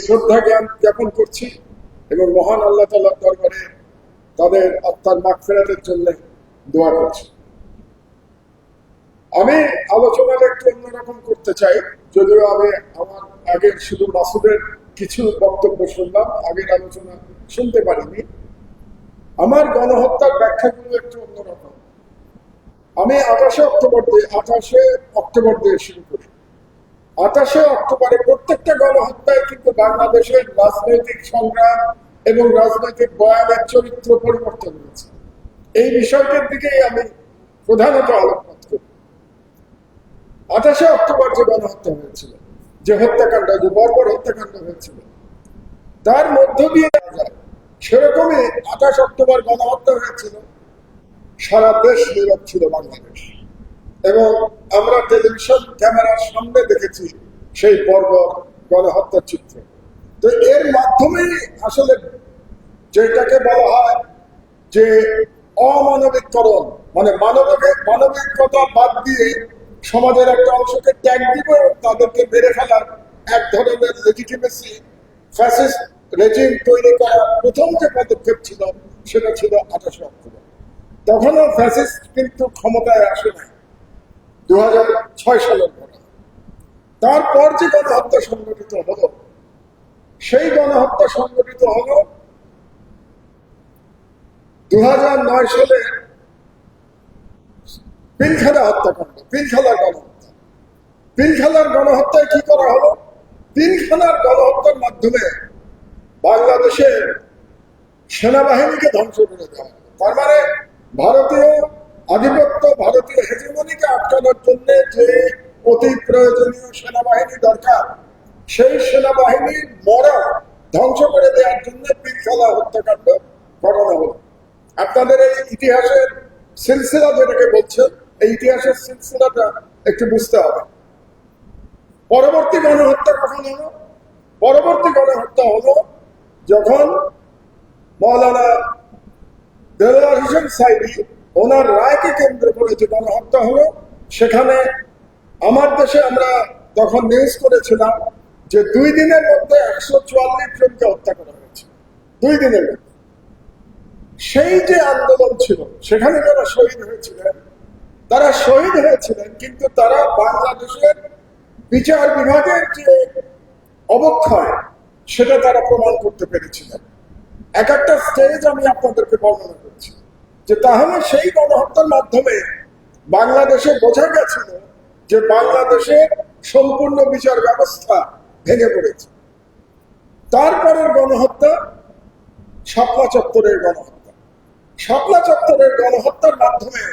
শ্রদ্ধা জ্ঞাপন করছি এবং মহান আল্লাহ তাআলার দরবারে তাদের আত্মার মাগফিরাতের জন্য দোয়া করছি। আমি আলোচনাটা একটু অন্যরকম করতে চাই, যদিও আমি আমার আগের শুধু মাসুদের কিছু বক্তব্য শুনলাম, আগের আলোচনা শুনতে পারিনি। আমার গণহত্যার ব্যাখ্যাগুলো একটু অন্যরকম। আমি 28 অক্টোবর দিয়ে শুরু করি। 28 অক্টোবরে প্রত্যেকটা গণহত্যায় কিন্তু বাংলাদেশের রাজনৈতিক সংগ্রাম এবং রাজনৈতিক বয়ানের চরিত্র পরিবর্তন হয়েছে। এই বিষয়টির দিকেই আমি প্রধানত আলোকপাত করি। 28 অক্টোবর যে গণহত্যা হয়েছিল, যে হত্যাকাণ্ড, যে বর্বর হত্যাকাণ্ড হয়েছিল, তার মধ্য দিয়ে যায় সেরকমই 28 অক্টোবর গণহত্যা হয়েছিল। সারা দেশ নীরব ছিল বাংলাদেশ, এবং আমরা টেলিভিশন ক্যামেরার সামনে দেখেছি সেই বর্বর গণহত্যার চিত্র। তো এর মাধ্যমেই আসলে যেটাকে বলা হয় যে অমানবিককরণ, মানে মানবিকতা বাদ দিয়ে সমাজের একটা অংশকে ত্যাগ দিব, তাদেরকে মেরে ফেলার এক ধরনের লেজিটিমেসি ফ্যাসিস্ট রেজিম তৈরি করার প্রথম যে পদক্ষেপ ছিল সেটা ছিল 28 অক্টোবর। তখনও ফ্যাসিস্ট কিন্তু ক্ষমতায় আসে নাই 2006 সালের পরে। তারপর যে গণহত্যা সংগঠিত হলো, সেই গণহত্যা সংগঠিত হলো 2009 সালে পিলখানা হত্যাকাণ্ড, পিলখানার গণহত্যা। পিলখানার গণহত্যায় কি করা হলো? পিলখানার গণহত্যার মাধ্যমে বাংলাদেশের সেনাবাহিনীকে ধ্বংস করে দেওয়া হলো। তার মানে ভারতীয় আধিপত্য, ভারতীয় হেজেমনিকে আটকানোর জন্য যে অতি প্রয়োজনীয় সেনাবাহিনী দরকার, সেই সেনাবাহিনীর মরা ধ্বংস করে দেওয়ার জন্য পিলখানা হত্যাকাণ্ড করানো হলো। আপনাদের এই ইতিহাসের সিলসিলা যেটাকে বলছেন, এই ইতিহাসের সিলসিলাটা একটু বুঝতে হবে। পরবর্তী গণহত্যা কখন হলো? পরবর্তী গণহত্যা হলো যখন মৌলানা দেলোয়ার হোসেন সাইদি ওনার রায়কে কেন্দ্র করে যে গণহত্যা হলো, সেখানে আমার দেশে আমরা তখন নিউজ করেছিলাম যে 2 দিনের মধ্যে 144 জনকে হত্যা করা হয়েছে। 2 দিনের মধ্যে। সেই যে আন্দোলন ছিল, সেখানে যারা শহীদ হয়েছিলেন, তারা শহীদ হয়েছিলেন, কিন্তু তারা বাংলাদেশের বিচার বিভাগের যে অবক্ষয়, সেটা তারা প্রমাণ করতে পেরেছিলেন। এক একটা স্টেজ আমি আপনাদেরকে বর্ণনা করছি যে তাহলে সেই গণহত্যার মাধ্যমে বাংলাদেশে বোঝা গেছিল যে বাংলাদেশের সম্পূর্ণ বিচার ব্যবস্থা ভেঙে পড়েছে। তারপরের গণহত্যা শাপলা চত্বরের গণহত্যা। শাপলা চত্বরের গণহত্যার মাধ্যমে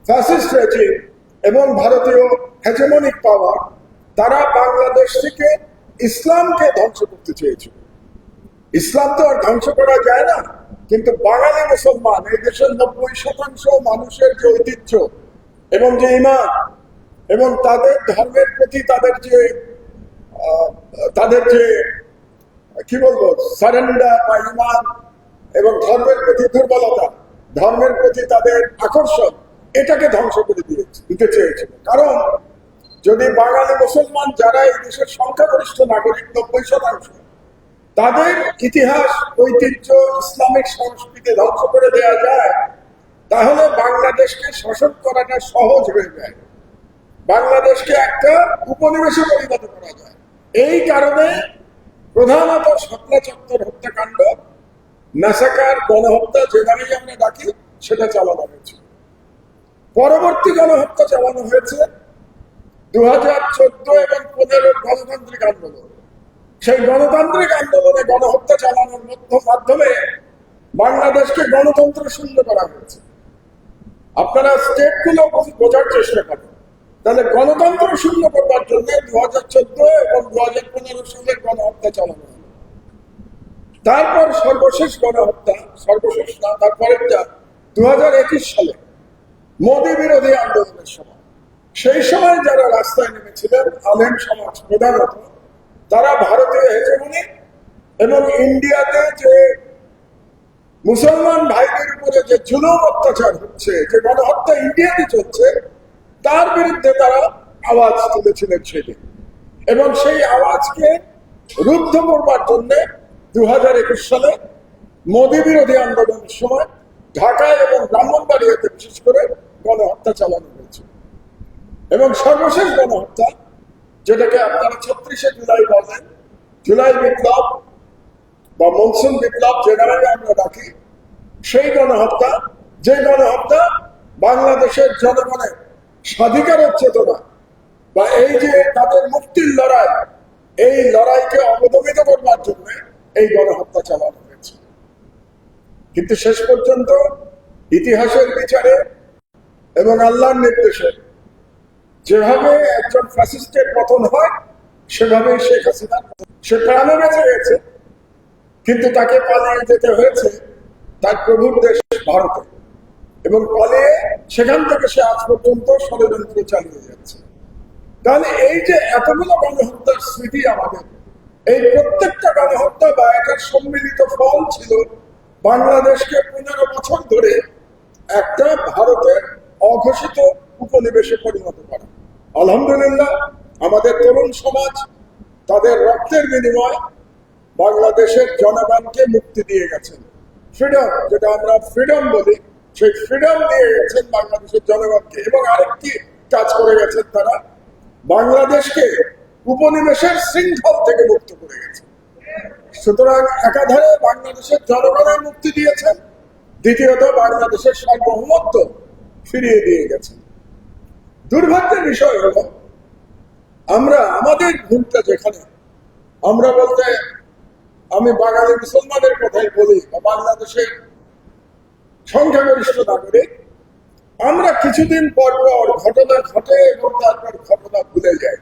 ফ্যাসিস্ট রেজিম এবং ভারতীয় হেজেমনিক পাওয়ার, তারা বাংলাদেশ থেকে ইসলামকে ধ্বংস করতে চেয়েছিল। ইসলাম তো আর ধ্বংস করা যায় না, কিন্তু বাঙালি মুসলমান, এই দেশের 90% মানুষের যে ঐতিহ্য এবং যে ঈমান এবং তাদের ধর্মের প্রতি তাদের যে কি বলবো সারেন্ডার বা ঈমান এবং ধর্মের প্রতি দুর্বলতা, ধর্মের প্রতি তাদের আকর্ষণ, এটাকে ধ্বংস করে দিতে চেয়েছিল। কারণ যদি বাঙালি মুসলমান যারা এই দেশের সংখ্যাগরিষ্ঠ নাগরিক, 90%, তাদের ইতিহাস, ঐতিহ্য, ইসলামিক সংস্কৃতি ধ্বংস করে দেওয়া যায়, তাহলে বাংলাদেশকে শাসন করাটা সহজ হয়ে যায়, বাংলাদেশকে একটা উপনিবেশে পরিণত করা যায়। এই কারণে প্রধানত শাপলা চত্বর হত্যাকাণ্ড, ম্যাসাকার, গণহত্যা, যে নামেই আমরা ডাকি, সেটা চালানো হয়েছে। পরবর্তী গণহত্যা চালানো হয়েছে 2014 এবং 15 গণতান্ত্রিক আন্দোলন। সেই গণতান্ত্রিক আন্দোলনে গণহত্যা চালানোর মাধ্যমে বাংলাদেশকে গণতন্ত্র শূন্য করা হয়েছে। আপনারা স্টেটগুলো বোঝার চেষ্টা করেন, তাহলে গণতন্ত্র শূন্য করবার জন্য 2014 এবং 2015 সালের গণহত্যা চালানো হলো। তারপর সর্বশেষ গণহত্যা, সর্বশেষ না, তারপরেরটা 2021 সালে মোদী বিরোধী আন্দোলনের সময়। সেই সময় যারা রাস্তায় নেমেছিলেন, আলেম সমাজ প্রধানত, তারা ভারতীয় হেজেমনি এবং ইন্ডিয়াতে যে মুসলমান ভাইদের উপরে যে জুলুম অত্যাচার হচ্ছে, যে গণহত্যা ইন্ডিয়াতে চলছে, তার বিরুদ্ধে তারা আওয়াজ তুলেছিলেন সেদিন। এবং সেই আওয়াজকে রুদ্ধ করবার জন্য 2021 সালে মোদী বিরোধী আন্দোলনের সময় ঢাকায় এবং ব্রাহ্মণবাড়িয়াতে বিশেষ করে গণহত্যা চালানো হয়েছে। এবং সর্বশেষ গণহত্যা, যেটাকে আপনারা 36শে জুলাই বলেন, জুলাই বিপ্লব বা মনসুন বিপ্লব যে নামে আমরা ডাকি, সেই গণহত্যা, যে গণহত্যা বাংলাদেশের জনগণের স্বাধিকারের চেতনা বা এই যে তাদের মুক্তির লড়াই, এই লড়াইকে অবদমিত করবার জন্য এই গণহত্যা চালানো হয়েছে। কিন্তু শেষ পর্যন্ত ইতিহাসের বিচারে এবং আল্লাহর নির্দেশে যেভাবে একজন ফ্যাসিস্টের পতন হয়, সেভাবেই শেখ হাসিনা, সে প্রাণে বেঁচে গেছে, কিন্তু তাকে পালিয়ে যেতে হয়েছে তার প্রভুর দেশ ভারতে, এবং পালিয়ে সেখান থেকে সে আজ পর্যন্ত ষড়যন্ত্র চালিয়ে যাচ্ছে। তাহলে এই যে এতগুলো গণহত্যার স্মৃতি আমাদের, এই প্রত্যেকটা গণহত্যা বা এটার সম্মিলিত ফল ছিল বাংলাদেশকে 15 বছর ধরে একটা ভারতের অঘোষিত উপনিবেশে পরিণত করা। আলহামদুলিল্লাহ, আমাদের তরুণ সমাজ তাদের রক্তের বিনিময় বাংলাদেশের জনগণকে মুক্তি দিয়ে গেছেন। ফ্রিডম, যেটা আমরা ফ্রিডম বলি, সেই ফ্রিডম দিয়ে গেছেন বাংলাদেশের জনগণকে। এবং আরেকটি কাজ করে গেছেন, তারা বাংলাদেশকে উপনিবেশের শৃঙ্খল থেকে মুক্ত করে গেছে। সুতরাং একাধারে বাংলাদেশের জনগণের মুক্তি দিয়েছেন, দ্বিতীয়ত বাংলাদেশের সার্বভৌমত্ব ফিরিয়ে দিয়ে গেছেন। দুর্ভাগ্যের বিষয় হলো, আমরা আমাদের ভুলটা যেখানে, আমরা বলতে আমি বাঙালি মুসলমানের কথাই বলি বা বাংলাদেশের সংখ্যাগরিষ্ঠ নাগরিক, আমরা কিছুদিন পর পর ঘটনা ঘটে এবং তারপর ঘটনা ভুলে যাই,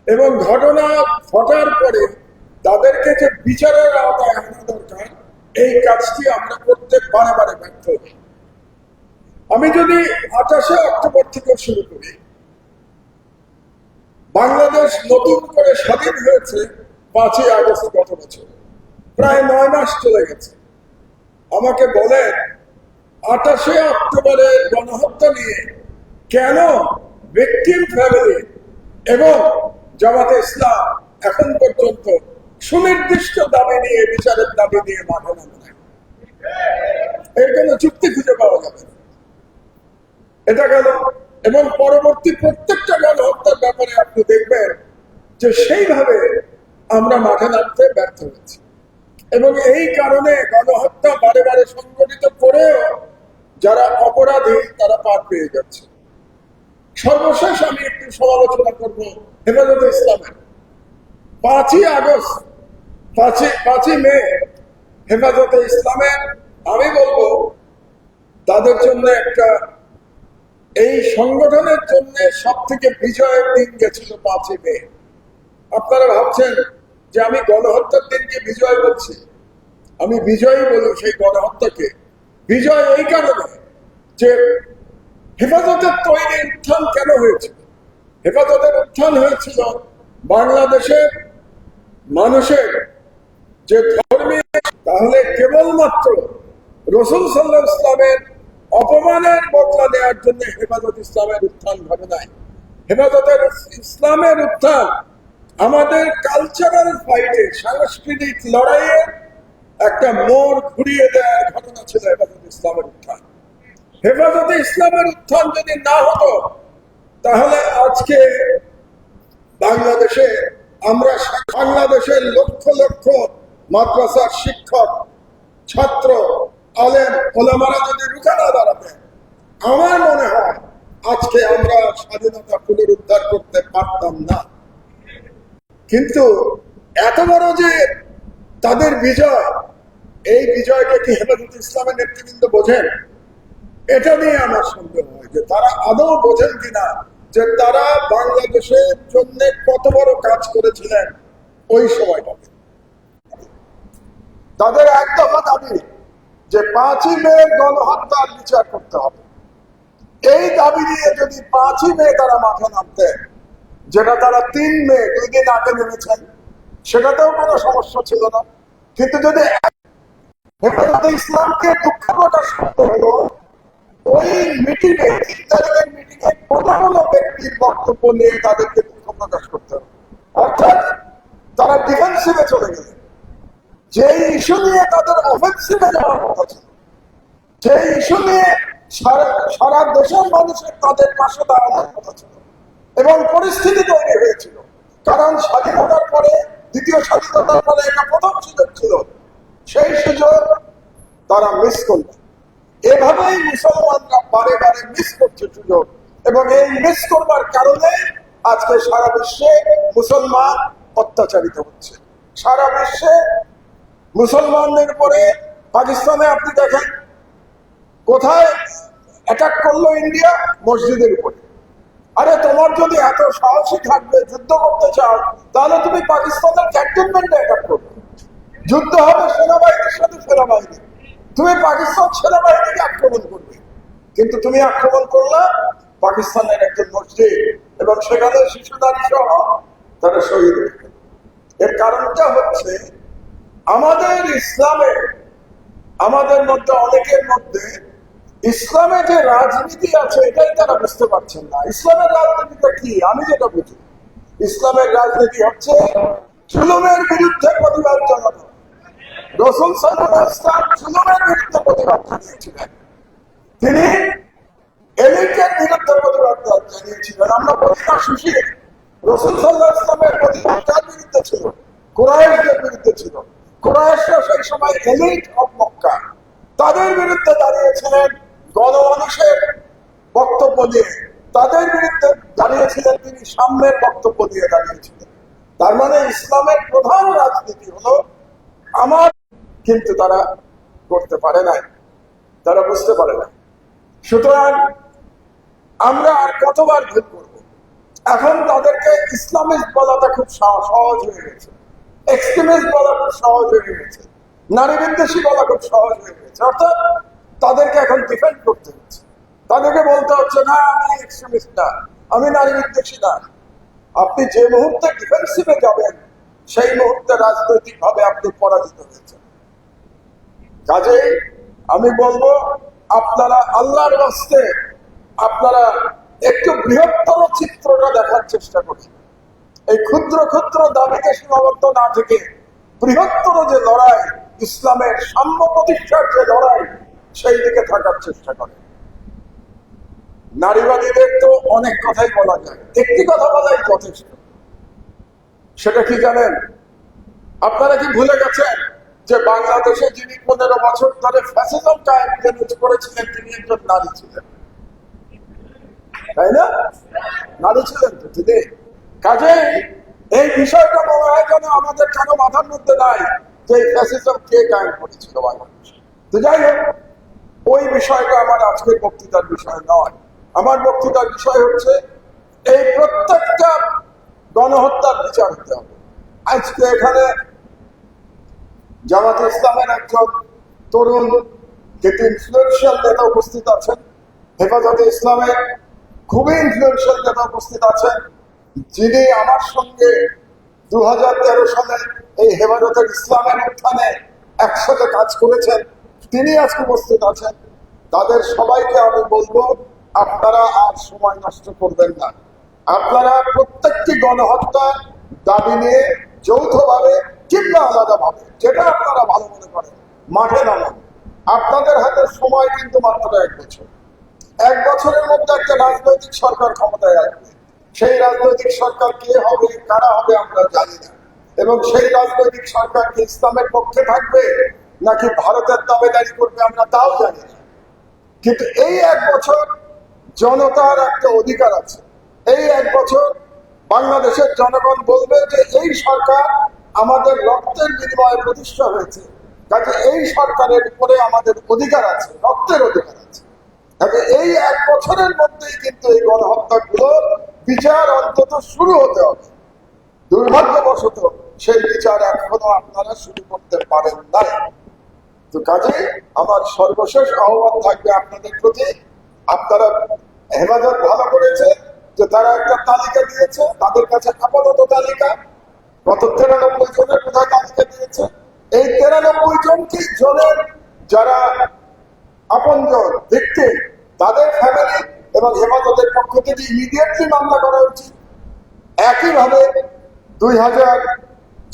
এবং ঘটনা ঘটার পরে তাদেরকে যে বিচারের আওতায় আনা দরকার, এই কাজটি আমরা করতে বারে বারে ব্যর্থ হই। আমি যদি 28শে অক্টোবর থেকে শুরু করি, বাংলাদেশ নতুন করে স্বাধীন হয়েছে 5ই আগস্ট গত বছর, প্রায় 9 মাস চলে গেছে। আমাকে বলেন, 28শে অক্টোবরের গণহত্যা নিয়ে কেন ভিকটিম ফ্যামিলি এবং জামাতে ইসলাম এখন পর্যন্ত সুনির্দিষ্ট দাবি নিয়ে, বিচারের দাবি নিয়ে মাঠে নামে না? এর কোনো চুক্তি খুঁজে পাওয়া যাবে না। এটা গেল। এবং পরবর্তী প্রত্যেকটা গণহত্যার ব্যাপারে আপনি দেখবেন যে সেইভাবে আমরা মাঠে নামতে ব্যর্থ হয়েছি, এবং এই কারণে গণহত্যা বারে বারে সংগঠিত করেও যারা অপরাধী তারা পার পেয়ে যাচ্ছে। সর্বশেষ আমি একটু সমালোচনা করব হেফাজতে ইসলামের। 5ই আগস্ট, 5ই মে হেফাজতে ইসলামের, আমি বলবো তাদের জন্য একটা, এই সংগঠনের জন্য সব থেকে বিজয়ের দিন গেছিল 5ই মে। আপনারা ভাবছেন যে আমি গণহত্যার দিনকে বিজয় বলছি, আমি বিজয়ই বলি সেই গণহত্যাকে। বিজয় এই কারণে যে হেফাজতের তৈরি উত্থান কেন হয়েছিল? হেফাজতের উত্থান হয়েছিল বাংলাদেশের মানুষের যে ধর্মীয়, তাহলে কেবলমাত্র রাসূল সাল্লাল্লাহু আলাইহি ওয়াসাল্লামের অপমানের বদলা নেওয়ার জন্য হেফাজত ইসলামের উত্থান ঘটে নাই। হেফাজতের ইসলামের উত্থান আমাদের কালচারাল ফাইটে, সাংস্কৃতিক লড়াইয়ে একটা মোড় ঘুরিয়ে দেওয়ার ঘটনা ছিল হেফাজতে ইসলামের উত্থান। হেফাজতে ইসলামের উত্থান যদি না হতো, তাহলে আজকে বাংলাদেশে আমরা, বাংলাদেশের লক্ষ লক্ষ মাদ্রাসার শিক্ষক, ছাত্র, আলেম, ওলামারা যদি রুখে না দাঁড়াতেন, আমার মনে হয় আজকে আমরা স্বাধীনতা পুনরুদ্ধার করতে পারতাম না। কিন্তু এত বড় যে তাদের বিজয়, এই বিজয়টা কি হেফাজতে ইসলামের নেতৃবৃন্দ বোঝেন? এটা নিয়ে আমার সন্দেহ হয় যে তারা আদৌ বোঝেন কিনা যে তারা বাংলাদেশের জন্য কত বড় কাজ করেছিলেন ওই সময়টাতে। তাদের এক দফা দাবি যে 5ই মে গণহত্যার বিচার করতে হবে। এই দাবি নিয়ে যদি 5ই মে তারা মাঠে নামতেন, যেটা তারা 3 মে 2 দিন আগে নেমেছেন, সেটাতেও কোনো সমস্যা ছিল না। কিন্তু যদি হেফাজতে ইসলামকে দুঃখ প্রকাশ করতে হলো, ওই মিটিংয়ে, 3 তারিখের মিটিংয়ে কোনো কোনো ব্যক্তির বক্তব্য নিয়ে তাদেরকে দুঃখ প্রকাশ করতে হবে। অর্থাৎ তারা ডিফেন্সিভে চলে গেলেন। যে ইস্যু নিয়ে তাদের অফেন্সিভে যাওয়ার কথা ছিল, যে ইস্যু নিয়ে সারা দেশের মানুষের তাদের পাশে দাঁড়ানোর কথা ছিল, এবং পরিস্থিতি তৈরি হয়েছিল। কারণ স্বাধীনতার পরে, দ্বিতীয় স্বাধীনতার পরে এটা প্রথম সুযোগ ছিল, সেই সুযোগ তারা মিস করলেন। এভাবেই মুসলমানরা বারে বারে মিস করছে সুযোগ, এবং এই মিস করবার কারণে আজকে সারা বিশ্বে মুসলমান অত্যাচারিত হচ্ছে। সারা বিশ্বে মুসলমানদের উপরে, পাকিস্তানে আপনি দেখেন কোথায় অ্যাটাক করলো ইন্ডিয়া, মসজিদের উপরে। আরে তোমার যদি এত সাহসী থাকবে, যুদ্ধ করতে চাও, তাহলে তুমি পাকিস্তানের ক্যান্টনমেন্টে অ্যাটাক করবে। যুদ্ধ হবে সেনাবাহিনীর সাথে সেনাবাহিনী, তুমি পাকিস্তান সেনাবাহিনীকে আক্রমণ করবে। কিন্তু তুমি আক্রমণ করলা পাকিস্তানের একজন মসজিদ, এবং সেখানে শিশু নারী সহ তারা শহীদ হয়ে গেল। এর কারণটা হচ্ছে আমাদের ইসলামে, আমাদের মধ্যে অনেকের মধ্যে ইসলামে যে রাজনীতি আছে এটাই তারা বুঝতে পারছেন না। ইসলামের রাজনীতিটা কি? আমি যেটা বুঝি, ইসলামের রাজনীতি হচ্ছে জুলুমের বিরুদ্ধে প্রতিবাদ জানানো। রাসূল সাল্লাল্লাহু আলাইহি ওয়াসাল্লাম জুলুমের বিরুদ্ধে প্রতিবাদ জানিয়েছিলেন, তিনি এলিটের বিরুদ্ধে প্রতিবাদ জানিয়েছিলেন। আমরা প্রতিবাদ সুশীল। রাসূল সাল্লাল্লাহু আলাইহি ওয়াসাল্লামের প্রতিবাদ কার বিরুদ্ধে ছিল? কুরাইশদের বিরুদ্ধে ছিল। কুরাইশরা সেই সময় এলিট অফ মক্কা, তাদের বিরুদ্ধে দাঁড়িয়েছিলেন গণমানুষের বক্তব্য দিয়ে, তাদের বিরুদ্ধে দাঁড়িয়েছিলেন তিনি সাম্যের বক্তব্য দিয়ে দাঁড়িয়েছিলেন। তার মানে ইসলামের প্রধান রাজনীতি হলো আমার, কিন্তু তারা করতে পারে নাই, তারা বুঝতে পারে না। সুতরাং আমরা আর কতবার ভুল করব? এখন তাদেরকে ইসলামিস্ট বলাটা খুব সহজ হয়ে গেছে, এক্সট্রিমিস্ট বলা খুব সহজ হয়ে গেছে, নারী বিদ্বেষী বলা খুব সহজ হয়ে গেছে। অর্থাৎ তাদেরকে এখন ডিফেন্ড করতে হচ্ছে, তাদেরকে বলতে হচ্ছে না আমি এক্সট্রিমিস্ট না, আমি নারী বিদ্বেষী না। আপনি যে মুহূর্তে ডিফেন্সিভে যাবেন সেই মুহূর্তে রাজনৈতিক ভাবে আপনি পরাজিত হয়েছেন। কাজেই আমি বলবো আপনারা আল্লাহর রাস্তে আপনারা একটু বৃহত্তর চিত্রটা দেখার চেষ্টা করুন। এই ক্ষুদ্র ক্ষুদ্র দাবিতে সীমাবদ্ধ না থেকে বৃহত্তর যে লড়াই, ইসলামের সাম্য প্রতিষ্ঠার যে লড়াই, সেই দিকে থাকার চেষ্টা করে। নারীবাদীদের তো অনেক কথাই বলা যায়, একটি কথা বলাই যথেষ্ট। সেটা কি জানেন? আপনারা কি ভুলে গেছেন যে বাংলাদেশে যিনি 15 বছর ধরে ফ্যাসিজম কায়েম করেছিলেন তিনি একজন নারী ছিলেন, তাই না? নারী ছিলেন তো তিনি। কাজেই এই বিষয়টা মনে হয় যেন আমাদের কেন মাথার মধ্যে নাই যে এই ফ্যাসিজম কে কায়েম করেছিল বাংলাদেশে। তো যাই হোক, ওই বিষয়টা আমার আজকের বক্তৃতার বিষয় নয়। আমার বক্তৃতার বিষয় হচ্ছে এই প্রত্যেকটা গণহত্যার বিচার হতে হবে। আজকে এখানে জামাতে ইসলামের একজন তরুণ কিন্তু ইনফ্লুয়েন্সিয়াল নেতা উপস্থিত আছেন, হেফাজতে ইসলামের খুবই ইনফ্লুয়েন্সিয়াল নেতা উপস্থিত আছেন, যিনি আমার সঙ্গে 2013 সালে এই হেফাজতের ইসলামের উত্থানে একসাথে কাজ করেছেন, তিনি আজকে উপস্থিত আছেন। তাদের সবাইকে আমি বলবো আপনারা আর সময় নষ্ট করবেন না। আপনারা প্রত্যেকটি গণহত্যা দাবি নিয়ে যৌথভাবে কিংবা আলাদাভাবে, যেটা আপনারা ভালো মনে করেন, মাঠে নামান। আপনাদের হাতে সময় কিন্তু মাত্র 1 বছর। 1 বছরের মধ্যে একটা রাজনৈতিক সরকার ক্ষমতায় আসবে। সেই রাজনৈতিক সরকার কে হবে, কারা হবে আমরা জানি না, এবং সেই রাজনৈতিক সরকার কি ইসলামের পক্ষে থাকবে নাকি ভারতের দাবেদারি করবে আমরা তাও জানি না। কিন্তু এই 1 বছর জনতার একটা অধিকার আছে। এই 1 বছর বাংলাদেশের জনগণ বলবে যে এই সরকার আমাদের রক্তের বিনিময়ে প্রতিষ্ঠা হয়েছে, কাজে এই সরকারের উপরে আমাদের অধিকার আছে, রক্তের অধিকার আছে। কাজে এই 1 বছরের মধ্যেই কিন্তু এই গণহত্যাগুলো বিচার অন্তত শুরু হতে হবে। দুর্ভাগ্যবশত সেই বিচার এখনো আপনারা শুরু করতে পারেন না। তো কাজে আমার সর্বশেষ আহ্বান থাকবে আপনাদের প্রতি, আপনারা হেফাজত ভালো করেছে যে তারা একটা তালিকা দিয়েছে, তাদের কাছে আপাতত তালিকা গত 93 জনের কোথায় তালিকা দিয়েছে। এই 93 জনের যারা আপনজন ভিকটিম, তাদের ফ্যামিলি এবং হেফাজতের পক্ষ থেকে ইমিডিয়েটলি মামলা করা উচিত। একইভাবে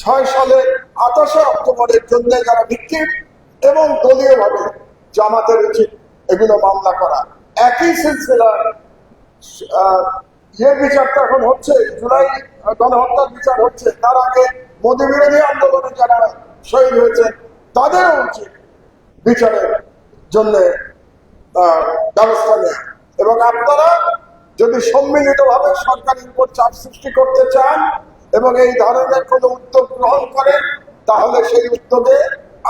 2006 সালে 28 অক্টোবরের জন্য যারা ভিকটিম এবং দলীয়ভাবে জামাতের উচিত এগুলো মামলা করা। একই সিলসিলার বিচারটা এখন হচ্ছে, জুলাই গণহত্যার বিচার হচ্ছে। তার আগে মোদী বিরোধী আন্দোলনে যারা শহীদ হয়েছে তাদেরও উচিত বিচারের জন্য ব্যবস্থা নেয়। এবং আপনারা যদি সম্মিলিতভাবে সরকারের উপর চাপ সৃষ্টি করতে চান এবং এই ধরনের কোনো উদ্যোগ গ্রহণ করেন, তাহলে সেই উদ্যোগে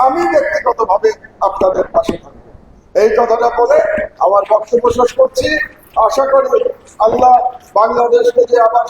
আমি ব্যক্তিগতভাবে আপনাদের পাশে থাকবো। এই কথাটা বলে আমার বক্তব্য শেষ করছি। আশা করি আল্লাহ বাংলাদেশকে যে আবার